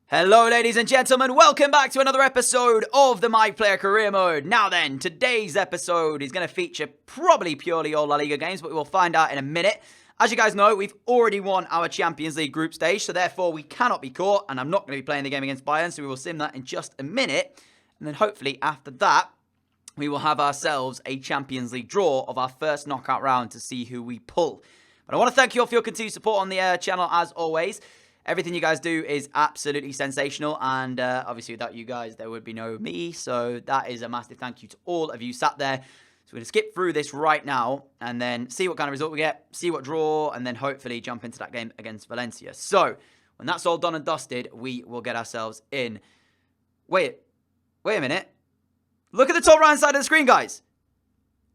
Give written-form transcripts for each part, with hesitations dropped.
Hello ladies and gentlemen, welcome back to another episode of the My Player Career Mode. Now then, today's episode is going to feature probably purely all La Liga games, but we will find out in a minute. As you guys know, we've already won our Champions League group stage, so therefore we cannot be caught, and I'm not going to be playing the game against Bayern, so we will sim that in just a minute. And then hopefully after that, we will have ourselves a Champions League draw of our first knockout round to see who we pull. But I want to thank you all for your continued support on the channel as always. Everything you guys do is absolutely sensational, and obviously without you guys, there would be no me, so that is a massive thank you to all of you sat there. So we're going to skip through this right now, and then see what kind of result we get, see what draw, and then hopefully jump into that game against Valencia. So, when that's all done and dusted, we will get ourselves in. Wait a minute. Look at the top right-hand side of the screen, guys.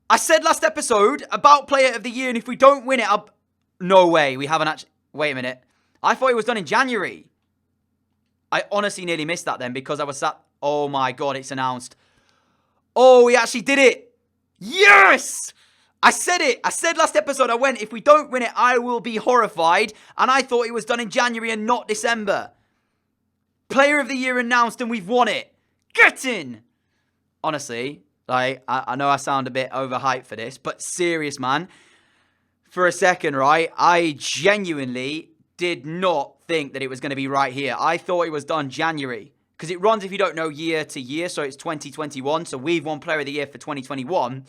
I said last episode about Player of the Year, and if we don't win it, no way, we haven't actually... Wait a minute. I thought it was done in January. I honestly nearly missed that then because I was sat... Oh my god, it's announced. Oh, we actually did it. Yes! I said it. I said last episode, I went, if we don't win it, I will be horrified. And I thought it was done in January and not December. Player of the Year announced and we've won it. Get in! Honestly, like, I know I sound a bit overhyped for this, but serious, man. For a second, right, I genuinely... did not think that it was going to be right here. I thought it was done January. Because it runs, if you don't know, year to year. So it's 2021. So we've won Player of the Year for 2021.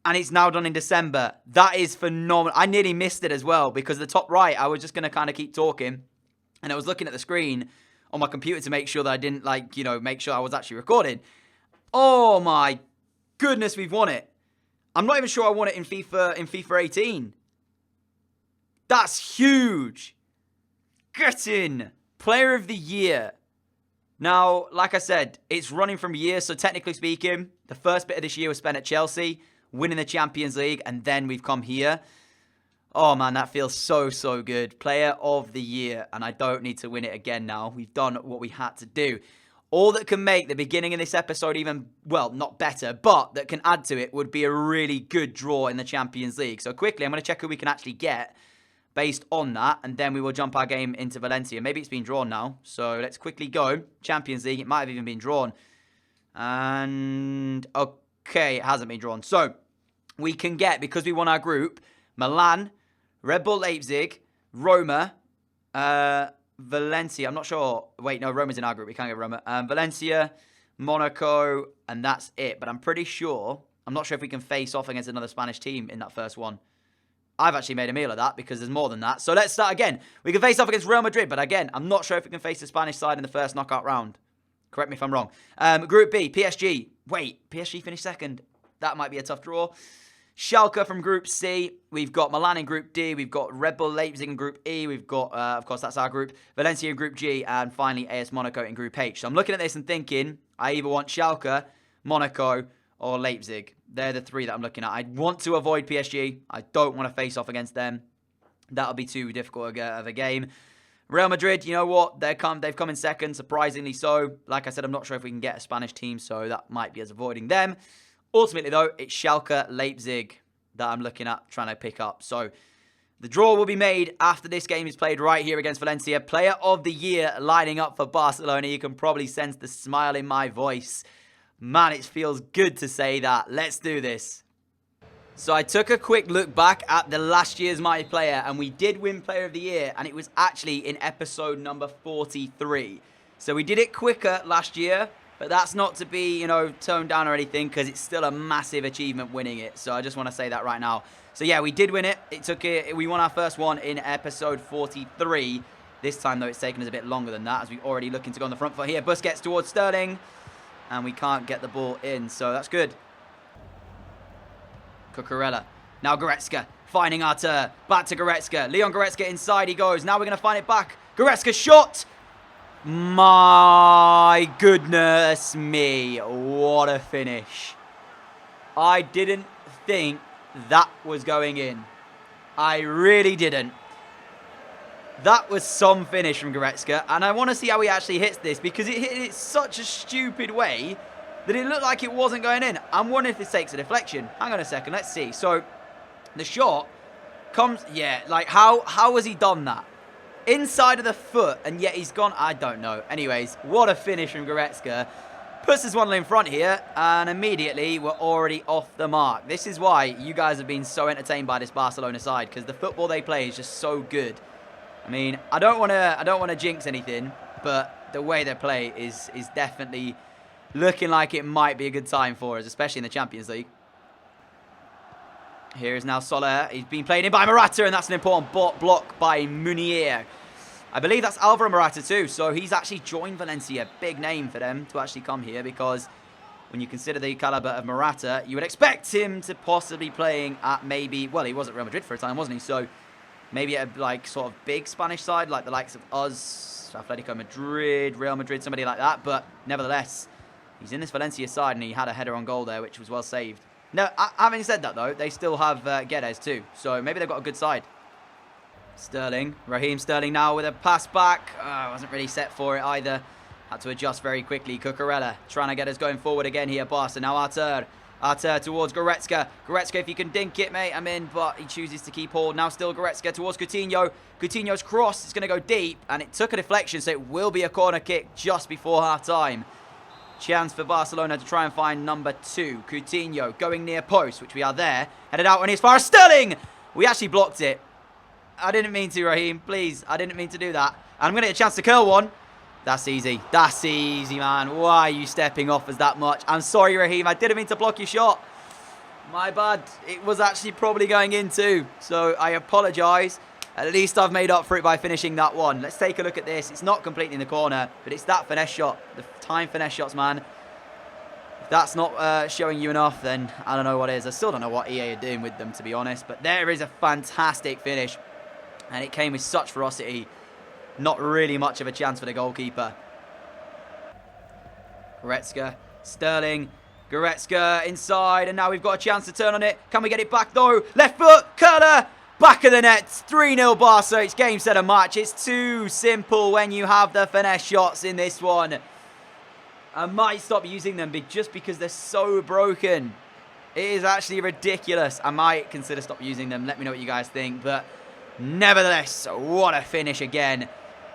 And it's now done in December. That is phenomenal. I nearly missed it as well. Because the top right, I was just going to kind of keep talking. And I was looking at the screen on my computer to make sure that I didn't, like, you know, make sure I was actually recording. Oh my goodness, we've won it. I'm not even sure I won it in FIFA 18. That's huge. Get in. Player of the Year. Now, like I said, it's running from years. So technically speaking, the first bit of this year was spent at Chelsea, winning the Champions League, and then we've come here. Oh, man, that feels so, so good. Player of the Year. And I don't need to win it again now. We've done what we had to do. All that can make the beginning of this episode even, well, not better, but that can add to it would be a really good draw in the Champions League. So quickly, I'm going to check who we can actually get based on that, and then we will jump our game into Valencia. Maybe it's been drawn now, so let's quickly go. Champions League, it might have even been drawn. And, okay, it hasn't been drawn. So, we can get, because we won our group, Milan, Red Bull Leipzig, Roma, Valencia, I'm not sure. Wait, no, Roma's in our group, we can't get Roma. Valencia, Monaco, and that's it. But I'm pretty sure, I'm not sure if we can face off against another Spanish team in that first one. I've actually made a meal of that because there's more than that. So let's start again. We can face off against Real Madrid, but again, I'm not sure if we can face the Spanish side in the first knockout round. Correct me if I'm wrong. Group B, PSG. Wait, PSG finished second. That might be a tough draw. Schalke from Group C. We've got Milan in Group D. We've got Red Bull Leipzig in Group E. We've got, of course, that's our group. Valencia in Group G. And finally, AS Monaco in Group H. So I'm looking at this and thinking, I either want Schalke, Monaco, or Leipzig. They're the three that I'm looking at. I want to avoid PSG. I don't want to face off against them. That'll be too difficult of a game. Real Madrid, you know what? They've come in second, surprisingly so. Like I said, I'm not sure if we can get a Spanish team, so that might be us avoiding them. Ultimately, though, it's Schalke, Leipzig that I'm looking at trying to pick up. So the draw will be made after this game is played right here against Valencia. Player of the Year lining up for Barcelona. You can probably sense the smile in my voice. Man, it feels good to say that. Let's do this. So I took a quick look back at the last year's My Player, and we did win Player of the Year, and it was actually in episode number 43. So we did it quicker last year, but that's not to be, you know, toned down or anything, because it's still a massive achievement winning it. So I just want to say that right now. So yeah, we did win it. We won our first one in episode 43. This time, though, it's taken us a bit longer than that, as we're already looking to go on the front foot here. Busquets towards Sterling. And we can't get the ball in, so that's good. Cucurella. Now Goretzka, finding Arthur. Back to Goretzka. Leon Goretzka inside he goes. Now we're going to find it back. Goretzka shot. My goodness me. What a finish. I didn't think that was going in. I really didn't. That was some finish from Goretzka, and I want to see how he actually hits this, because it hit it such a stupid way that it looked like it wasn't going in. I'm wondering if this takes a deflection. Hang on a second, let's see. So, the shot comes, yeah, like, how has he done that? inside of the foot, and yet he's gone. I don't know. Anyways, what a finish from Goretzka. Puts us 1-0 in front here, and immediately we're already off the mark. This is why you guys have been so entertained by this Barcelona side, because the football they play is just so good. I mean, I don't want to jinx anything, but the way they play is definitely looking like it might be a good time for us, especially in the Champions League. Here is now Soler. He's been played in by Morata, and that's an important block by Munier. I believe that's Alvaro Morata too, so he's actually joined Valencia. Big name for them to actually come here, because when you consider the caliber of Morata, you would expect him to possibly playing at maybe, well, he was at Real Madrid for a time, wasn't he? So maybe at like sort of big Spanish side, like the likes of us, Atletico Madrid, Real Madrid, somebody like that. But nevertheless, he's in this Valencia side, and he had a header on goal there, which was well saved. Now, having said that though, they still have Guedes too, so maybe they've got a good side. Sterling, Raheem Sterling now with a pass back. Wasn't really set for it either. Had to adjust very quickly. Cucurella trying to get us going forward again here. Barca now Artur. Artur towards Goretzka. Goretzka, if you can dink it, mate, I'm in. But he chooses to keep hold. Now still Goretzka towards Coutinho. Coutinho's cross is going to go deep. And it took a deflection, so it will be a corner kick just before half-time. Chance for Barcelona to try and find number 2. Coutinho going near post, which we are there. Headed out on his far. Sterling! We actually blocked it. I didn't mean to, Raheem. Please, I didn't mean to do that. And I'm going to get a chance to curl one. That's easy. That's easy, man. Why are you stepping off us that much? I'm sorry, Raheem. I didn't mean to block your shot. My bad. It was actually probably going in too. So I apologise. At least I've made up for it by finishing that one. Let's take a look at this. It's not completely in the corner, but it's that finesse shot. The time finesse shots, man. If that's not showing you enough, then I don't know what is. I still don't know what EA are doing with them, to be honest. But there is a fantastic finish. And it came with such ferocity. Not really much of a chance for the goalkeeper. Goretzka, Sterling, Goretzka inside. And now we've got a chance to turn on it. Can we get it back though? Left foot, curler, back of the net. 3-0 Barca. It's game, set, and match. It's too simple when you have the finesse shots in this one. I might stop using them just because they're so broken. It is actually ridiculous. I might consider stop using them. Let me know what you guys think. But nevertheless, what a finish again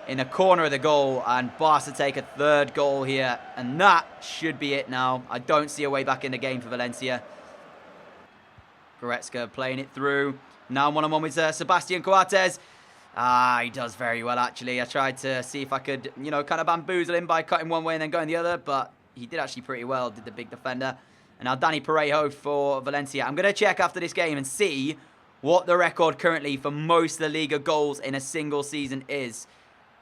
in the corner of the goal, and Barca take a third goal here, and that should be it now. I don't see a way back in the game for Valencia. Goretzka playing it through. Now one-on-one with Sebastian Coates. He does very well, actually. I tried to see if I could, you know, kind of bamboozle him by cutting one way and then going the other, but he did actually pretty well, did the big defender. And now Dani Parejo for Valencia. I'm going to check after this game and see what the record currently for most La Liga goals in a single season is.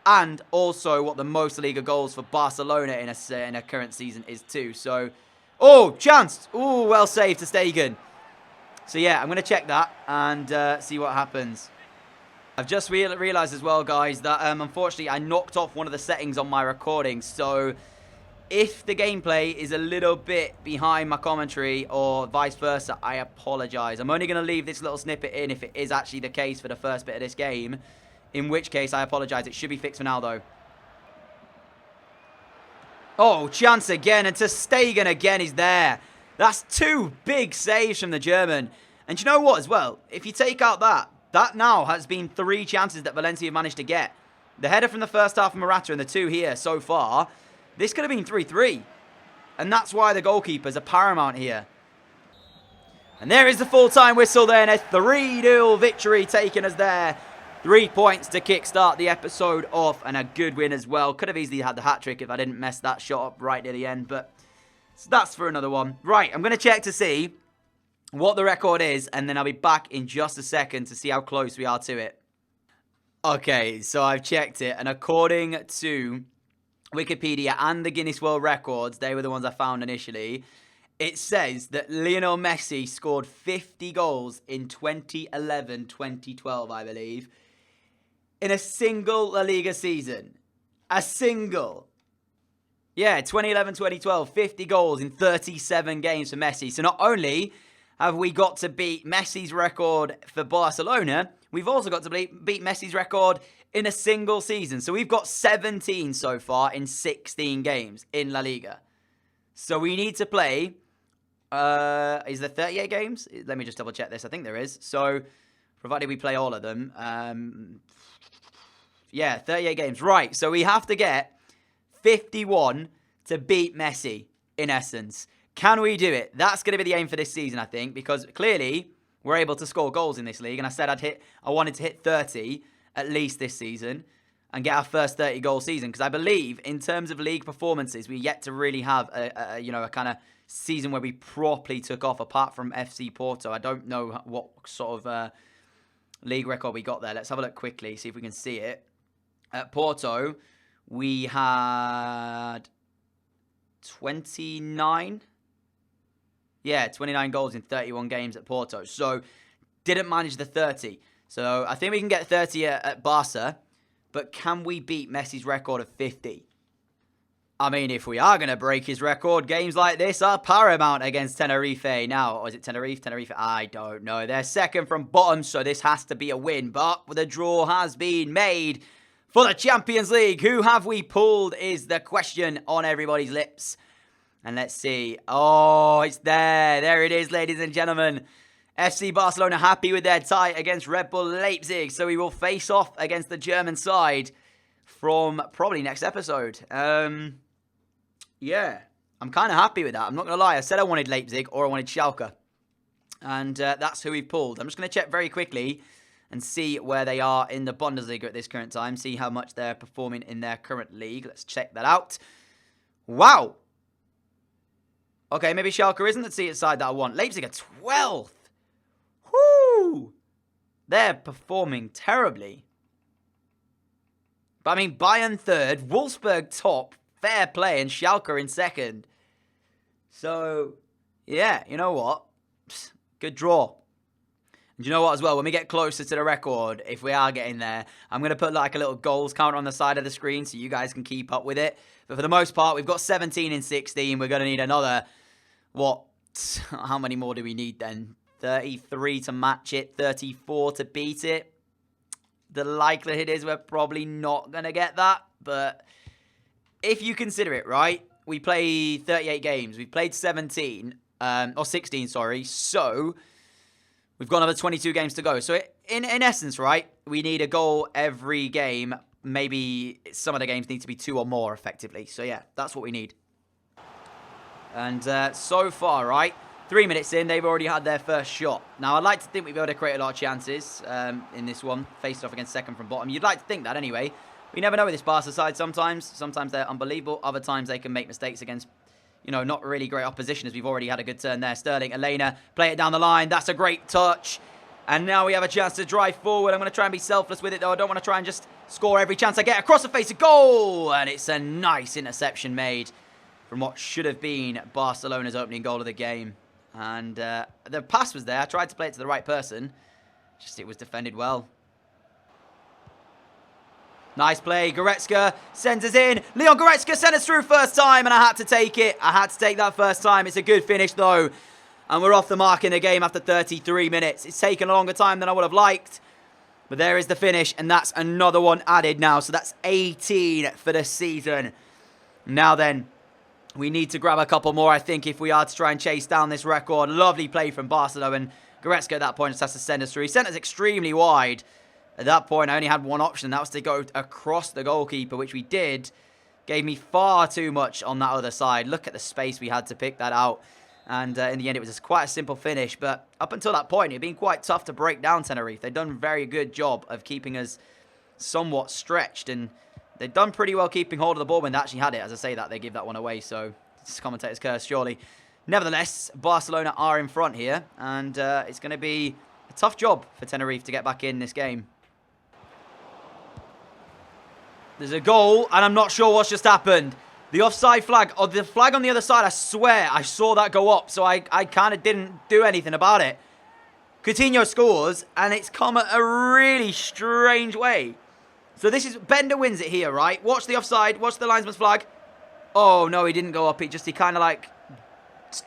And also what the most La Liga goals for Barcelona in a current season is too. So, oh, chance. Oh, well saved to Stegen. So yeah, I'm going to check that and see what happens. I've just realised as well, guys, that unfortunately I knocked off one of the settings on my recording. So if the gameplay is a little bit behind my commentary or vice versa, I apologise. I'm only going to leave this little snippet in if it is actually the case for the first bit of this game. In which case, I apologise. It should be fixed for now, though. Oh, chance again. And ter Stegen again is there. That's 2 big saves from the German. And you know what as well? If you take out that now has been 3 chances that Valencia have managed to get. The header from the first half of Morata and the 2 here so far. This could have been 3-3. And that's why the goalkeepers are paramount here. And there is the full-time whistle then. A 3-0 victory taken us there. 3 points to kickstart the episode off, and a good win as well. Could have easily had the hat-trick if I didn't mess that shot up right near the end, but that's for another one. Right, I'm going to check to see what the record is, and then I'll be back in just a second to see how close we are to it. Okay, so I've checked it, and according to Wikipedia and the Guinness World Records, they were the ones I found initially, it says that Lionel Messi scored 50 goals in 2011-2012, I believe, in a single La Liga season. A single. Yeah, 2011-2012, 50 goals in 37 games for Messi. So not only have we got to beat Messi's record for Barcelona, we've also got to beat Messi's record in a single season. So we've got 17 so far in 16 games in La Liga. So we need to play... is there 38 games? Let me just double check this. I think there is. So, provided we play all of them. Yeah, 38 games. Right, so we have to get 51 to beat Messi, in essence. Can we do it? That's going to be the aim for this season, I think, because clearly we're able to score goals in this league. And I said I wanted to hit 30 at least this season and get our first 30-goal season. Because I believe, in terms of league performances, we're yet to really have a kind of season where we properly took off, apart from FC Porto. I don't know what sort of league record we got there. Let's have a look quickly, see if we can see it. At Porto, we had 29. Yeah, 29 goals in 31 games at Porto. So, didn't manage the 30. So, I think we can get 30 at Barca. But can we beat Messi's record of 50? I mean, if we are going to break his record, games like this are paramount against Tenerife. Now, or is it Tenerife? Tenerife? I don't know. They're second from bottom, so this has to be a win. But the draw has been made for the Champions League. Who have we pulled is the question on everybody's lips. And let's see. Oh, it's there. There it is, ladies and gentlemen. FC Barcelona happy with their tie against Red Bull Leipzig. So we will face off against the German side from probably next episode. Yeah, I'm kind of happy with that. I'm not going to lie. I said I wanted Leipzig or I wanted Schalke. And that's who we've pulled. I'm just going to check very quickly and see where they are in the Bundesliga at this current time. See how much they're performing in their current league. Let's check that out. Wow. Okay, maybe Schalke isn't the side that I want. Leipzig are 12th. Whoo! They're performing terribly. But I mean, Bayern third, Wolfsburg top, fair play, and Schalke in second. So, yeah, you know what? Good draw. And you know what as well? When we get closer to the record, if we are getting there, I'm going to put like a little goals counter on the side of the screen so you guys can keep up with it. But for the most part, we've got 17 in 16. We're going to need another, what? How many more do we need then? 33 to match it, 34 to beat it. The likelihood is we're probably not going to get that. But if you consider it, right? We play 38 games. We've played 17, or 16, sorry. So we've got another 22 games to go. So in essence, right, we need a goal every game. Maybe some of the games need to be 2 or more, effectively. So yeah, that's what we need. And so far, right, 3 minutes in, they've already had their first shot. Now, I'd like to think we'll be able to create a lot of chances in this one, faced off against second from bottom. You'd like to think that anyway. We never know with this Barca side sometimes. Sometimes they're unbelievable. Other times they can make mistakes against, you know, not really great opposition, as we've already had a good turn there. Sterling, Elena, play it down the line. That's a great touch. And now we have a chance to drive forward. I'm going to try and be selfless with it, though. I don't want to try and just score every chance I get. Across the face, a goal! And it's a nice interception made from what should have been Barcelona's opening goal of the game. And the pass was there. I tried to play it to the right person. Just it was defended well. Nice play. Goretzka sends us in. Leon Goretzka sent us through first time, and I had to take it. I had to take that first time. It's a good finish, though. And we're off the mark in the game after 33 minutes. It's taken a longer time than I would have liked. But there is the finish, and that's another one added now. So that's 18 for the season. Now then, we need to grab a couple more, I think, if we are to try and chase down this record. Lovely play from Barcelona, and Goretzka at that point just has to send us through. He sent us extremely wide. At that point, I only had one option, and that was to go across the goalkeeper, which we did. Gave me far too much on that other side. Look at the space we had to pick that out. And in the end, it was just quite a simple finish. But up until that point, it had been quite tough to break down Tenerife. They'd done a very good job of keeping us somewhat stretched, and they'd done pretty well keeping hold of the ball when they actually had it. As I say that, they give that one away, so it's commentator's curse, surely. Nevertheless, Barcelona are in front here, and it's going to be a tough job for Tenerife to get back in this game. There's a goal, and I'm not sure what's just happened. The offside flag, or the flag on the other side, I swear I saw that go up, so I kind of didn't do anything about it. Coutinho scores, and it's come at a really strange way. So this is, Bender wins it here, right? Watch the offside, watch the linesman's flag. Oh, no, he didn't go up. He kind of like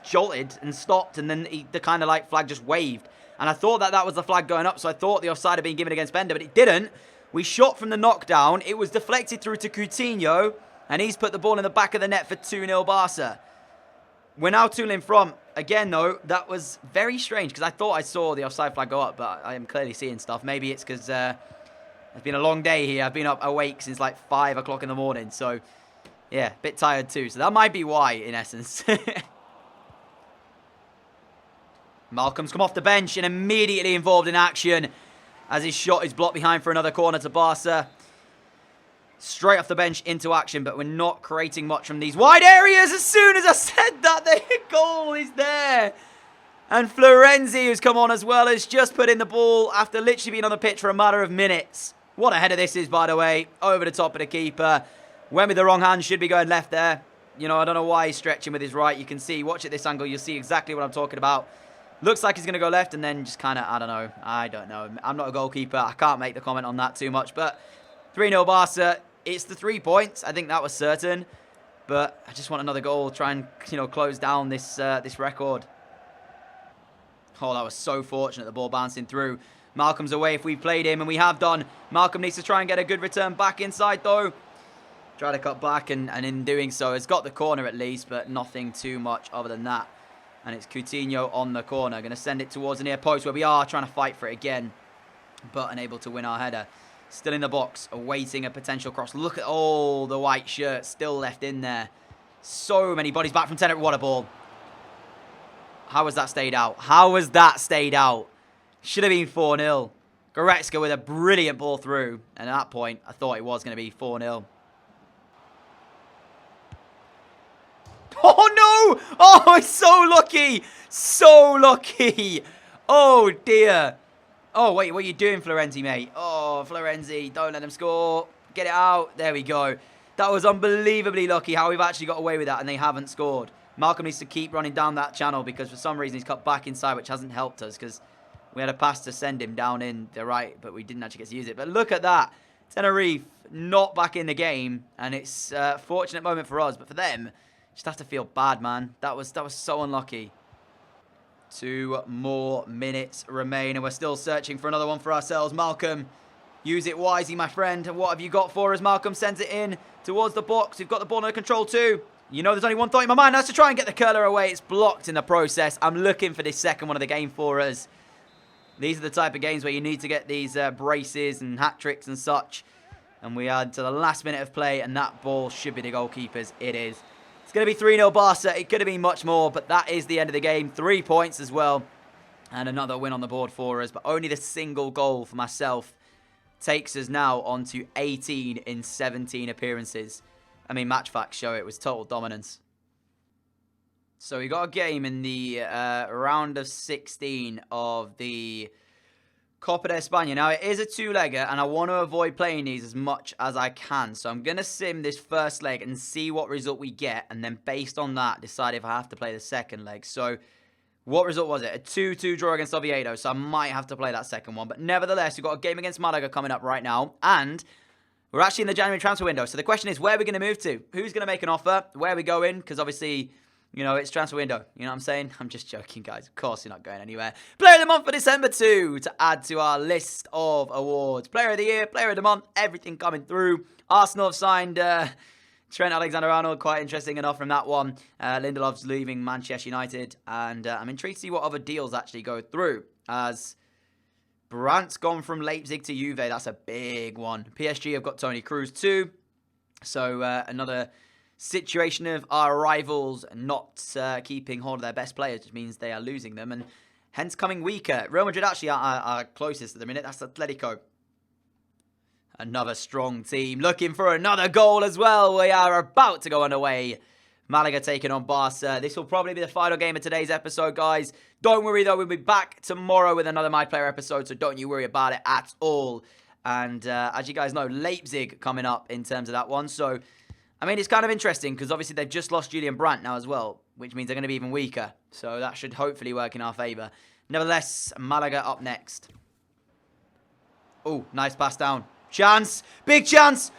jolted and stopped, and then the kind of like flag just waved. And I thought that was the flag going up, so I thought the offside had been given against Bender, but it didn't. We shot from the knockdown. It was deflected through to Coutinho, and he's put the ball in the back of the net for 2-0 Barca. We're now 2-0 in front. Again, though, that was very strange, because I thought I saw the offside flag go up, but I am clearly seeing stuff. Maybe it's because It's been a long day here. I've been up awake since like 5 o'clock in the morning. So, yeah, a bit tired too. So that might be why, in essence. Malcolm's come off the bench and immediately involved in action as his shot is blocked behind for another corner to Barca. Straight off the bench into action, but we're not creating much from these wide areas. As soon as I said that, the goal is there. And Florenzi, who's come on as well, has just put in the ball after literally being on the pitch for a matter of minutes. What a header this is, by the way. Over the top of the keeper. Went with the wrong hand, should be going left there. You know, I don't know why he's stretching with his right. You can see, watch at this angle, you'll see exactly what I'm talking about. Looks like he's going to go left and then just kind of, I don't know. I'm not a goalkeeper. I can't make the comment on that too much. But 3-0 Barca. It's the 3 points. I think that was certain. But I just want another goal. Try and, you know, close down this this record. Oh, that was so fortunate. The ball bouncing through. Malcolm's away if we played him, and we have done. Malcolm needs to try and get a good return back inside, though. Try to cut back, and in doing so, has got the corner at least, but nothing too much other than that. And it's Coutinho on the corner. Going to send it towards the near post where we are trying to fight for it again, but unable to win our header. Still in the box, awaiting a potential cross. Look at all the white shirts still left in there. So many bodies back from Tenerife. What a ball. How has that stayed out? How has that stayed out? Should have been 4-0. Goretzka with a brilliant ball through. And at that point, I thought it was going to be 4-0. Oh, no! Oh, it's so lucky! So lucky! Oh, dear. Oh, wait, what are you doing, Florenzi, mate? Oh, Florenzi, don't let him score. Get it out. There we go. That was unbelievably lucky how we've actually got away with that and they haven't scored. Malcolm needs to keep running down that channel because for some reason he's cut back inside, which hasn't helped us because we had a pass to send him down in the right, but we didn't actually get to use it. But look at that. Tenerife not back in the game, and it's a fortunate moment for us, but for them, just have to feel bad, man. That was so unlucky. 2 more minutes remain, and we're still searching for another one for ourselves. Malcolm, use it wisely, my friend. And what have you got for us? Malcolm sends it in towards the box. We've got the ball under control too. You know there's only one thought in my mind. That's to try and get the curler away. It's blocked in the process. I'm looking for this second one of the game for us. These are the type of games where you need to get these braces and hat-tricks and such. And we are to the last minute of play, and that ball should be the goalkeeper's. It is. It's going to be 3-0 Barca. It could have been much more, but that is the end of the game. 3 points as well. And another win on the board for us. But only the single goal for myself takes us now on to 18 in 17 appearances. I mean, match facts show it was total dominance. So we got a game in the round of 16 of the Copa de España. Now, it is a 2-legger, and I want to avoid playing these as much as I can. So I'm going to sim this first leg and see what result we get, and then based on that, decide if I have to play the second leg. So what result was it? A 2-2 draw against Oviedo, so I might have to play that second one. But nevertheless, we've got a game against Malaga coming up right now, and we're actually in the January transfer window. So the question is, where are we going to move to? Who's going to make an offer? Where are we going? Because obviously, you know, it's transfer window. You know what I'm saying? I'm just joking, guys. Of course you're not going anywhere. Player of the month for December 2 to add to our list of awards. Player of the year, player of the month, everything coming through. Arsenal have signed Trent Alexander-Arnold. Quite interesting enough from that one. Lindelof's leaving Manchester United. And I'm intrigued to see what other deals actually go through. As Brandt's gone from Leipzig to Juve. That's a big one. PSG have got Toni Kroos too. So another situation of our rivals not keeping hold of their best players, which means they are losing them and hence coming weaker. Real Madrid actually are closest at the minute. That's Atletico. Another strong team looking for another goal as well. We are about to go underway. Malaga taking on Barca. This will probably be the final game of today's episode, guys. Don't worry, though. We'll be back tomorrow with another My Player episode, so don't you worry about it at all. And as you guys know, Leipzig coming up in terms of that one. So, I mean, it's kind of interesting because obviously they've just lost Julian Brandt now as well, which means they're going to be even weaker. So that should hopefully work in our favour. Nevertheless, Malaga up next. Oh, nice pass down. Chance. Big chance.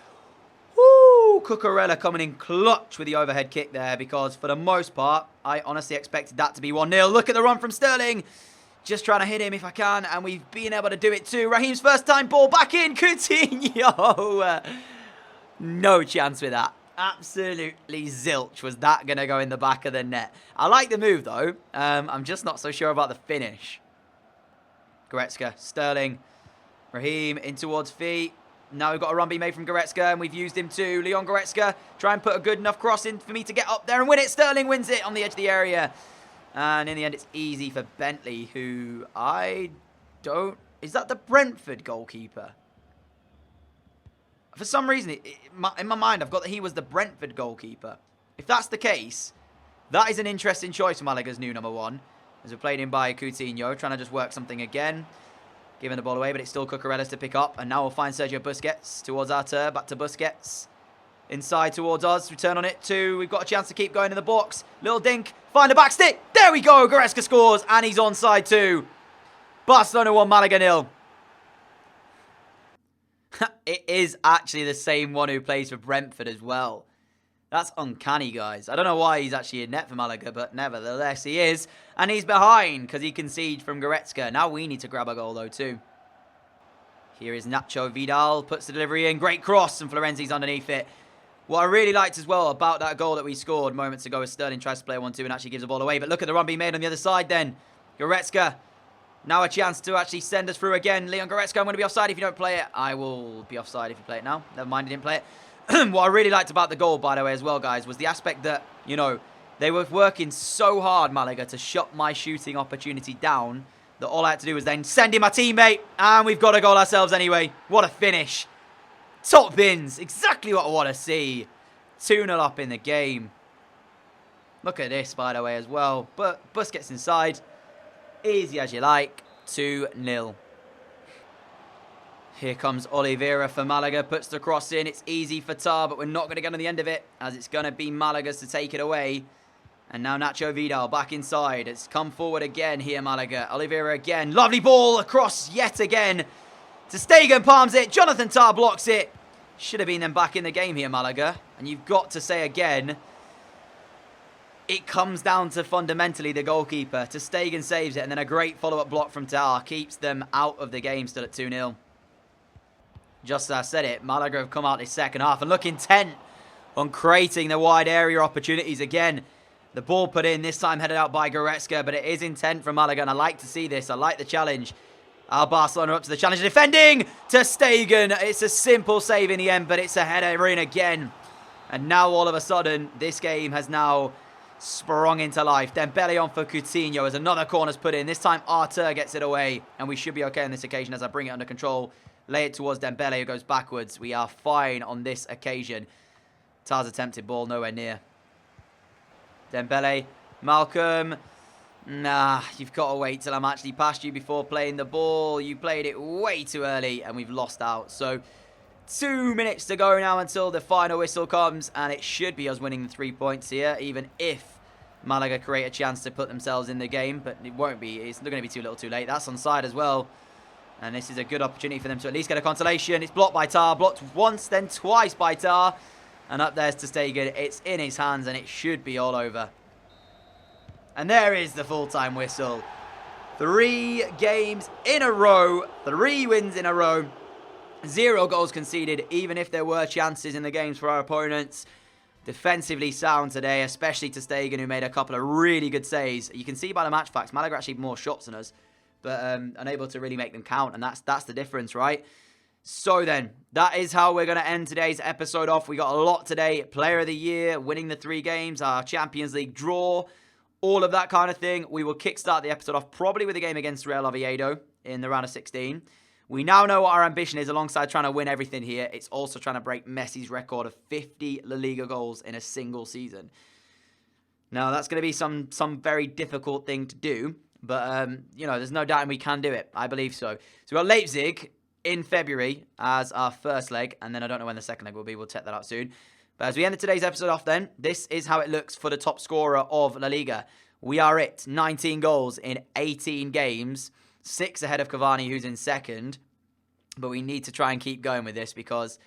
Woo! Cucurella coming in clutch with the overhead kick there because for the most part, I honestly expected that to be 1-0. Look at the run from Sterling. Just trying to hit him if I can, and we've been able to do it too. Raheem's first time ball back in. Coutinho. No chance with that. Absolutely zilch. Was that going to go in the back of the net? I like the move, though. I'm just not so sure about the finish. Goretzka, Sterling, Raheem in towards feet. Now we've got a run being made from Goretzka, and we've used him too. Leon Goretzka, try and put a good enough cross in for me to get up there and win it. Sterling wins it on the edge of the area. And in the end, it's easy for Bentley, who I don't... Is that the Brentford goalkeeper? For some reason, in my mind, I've got that he was the Brentford goalkeeper. If that's the case, that is an interesting choice for Malaga's new number 1. As we're played in by Coutinho, trying to just work something again. Giving the ball away, but it's still Cucurella's to pick up. And now we'll find Sergio Busquets towards Artur. Back to Busquets. Inside towards us. Return on it too. We've got a chance to keep going in the box. Little dink. Find a back stick. There we go. Goretzka scores. And he's onside too. Barcelona 1, Malaga 0. It is actually the same one who plays for Brentford as well. That's uncanny, guys. I don't know why he's actually in net for Malaga, but nevertheless he is. And he's behind because he conceded from Goretzka. Now we need to grab a goal, though, too. Here is Nacho Vidal. Puts the delivery in. Great cross, and Florenzi's underneath it. What I really liked as well about that goal that we scored moments ago is Sterling tries to play 1-2 and actually gives the ball away. But look at the run being made on the other side then. Goretzka. Now a chance to actually send us through again. Leon Goretzka, I'm going to be offside if you don't play it. I will be offside if you play it now. Never mind, he didn't play it. What I really liked about the goal, by the way, as well, guys, was the aspect that, you know, they were working so hard, Malaga, to shut my shooting opportunity down that all I had to do was then send in my teammate, and we've got a goal ourselves anyway. What a finish. Top bins. Exactly what I want to see. 2-0 up in the game. Look at this, by the way, as well. But Busquets inside. Easy as you like. 2-0. Here comes Oliveira for Malaga, puts the cross in. It's easy for Tar, but we're not going to get on the end of it, as it's going to be Malaga's to take it away. And now Nacho Vidal back inside. It's come forward again here, Malaga. Oliveira again. Lovely ball across yet again. Ter Stegen palms it. Jonathan Tar blocks it. Should have been them back in the game here, Malaga. And you've got to say again, it comes down to fundamentally the goalkeeper. Ter Stegen saves it, and then a great follow-up block from Tar keeps them out of the game, still at 2-0. Just as I said it, Malaga have come out this second half and look intent on creating the wide area opportunities again. The ball put in, this time headed out by Goretzka, but it is intent from Malaga, and I like to see this. I like the challenge. Barcelona up to the challenge, defending Ter Stegen. It's a simple save in the end, but it's a header in again. And now all of a sudden, this game has now sprung into life. Dembele on for Coutinho as another corner's put in. This time Artur gets it away, and we should be okay on this occasion as I bring it under control. Lay it towards Dembele, who goes backwards. We are fine on this occasion. Tar's attempted ball nowhere near. Dembele, Malcolm. Nah, you've got to wait till I'm actually past you before playing the ball. You played it way too early, and we've lost out. So, 2 minutes to go now until the final whistle comes, and it should be us winning the 3 points here, even if Malaga create a chance to put themselves in the game, but it won't be. It's not going to be too little too late. That's onside as well. And this is a good opportunity for them to at least get a consolation. It's blocked by Tar. Blocked once, then twice by Tar. And up there's Ter Stegen. It's in his hands, and it should be all over. And there is the full-time whistle. 3 games in a row. 3 wins in a row. 0 goals conceded, even if there were chances in the games for our opponents. Defensively sound today, especially Ter Stegen, who made a couple of really good saves. You can see by the match facts, Malaga actually more shots than us, but unable to really make them count, and that's the difference, right? So then, that is how we're going to end today's episode off. We got a lot today. Player of the Year, winning the 3 games, our Champions League draw, all of that kind of thing. We will kickstart the episode off probably with a game against Real Oviedo in the round of 16. We now know what our ambition is alongside trying to win everything here. It's also trying to break Messi's record of 50 La Liga goals in a single season. Now, that's going to be some very difficult thing to do. But, you know, there's no doubt we can do it. I believe so. So we've got Leipzig in February as our first leg. And then I don't know when the second leg will be. We'll check that out soon. But as we ended today's episode off then, this is how it looks for the top scorer of La Liga. We are it. 19 goals in 18 games. 6 ahead of Cavani, who's in second. But we need to try and keep going with this because,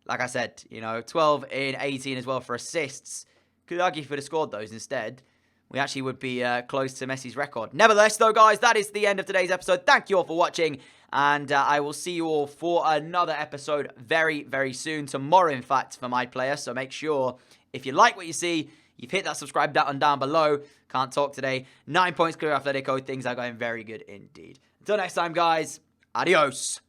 like I said, you know, 12 in 18 as well for assists. Could argue if we'd have scored those instead, we actually would be close to Messi's record. Nevertheless, though, guys, that is the end of today's episode. Thank you all for watching, and I will see you all for another episode very, very soon. Tomorrow, in fact, for my player. So make sure, if you like what you see, you've hit that subscribe button down below. Can't talk today. 9 points clear Atletico. Things are going very good indeed. Until next time, guys, adios.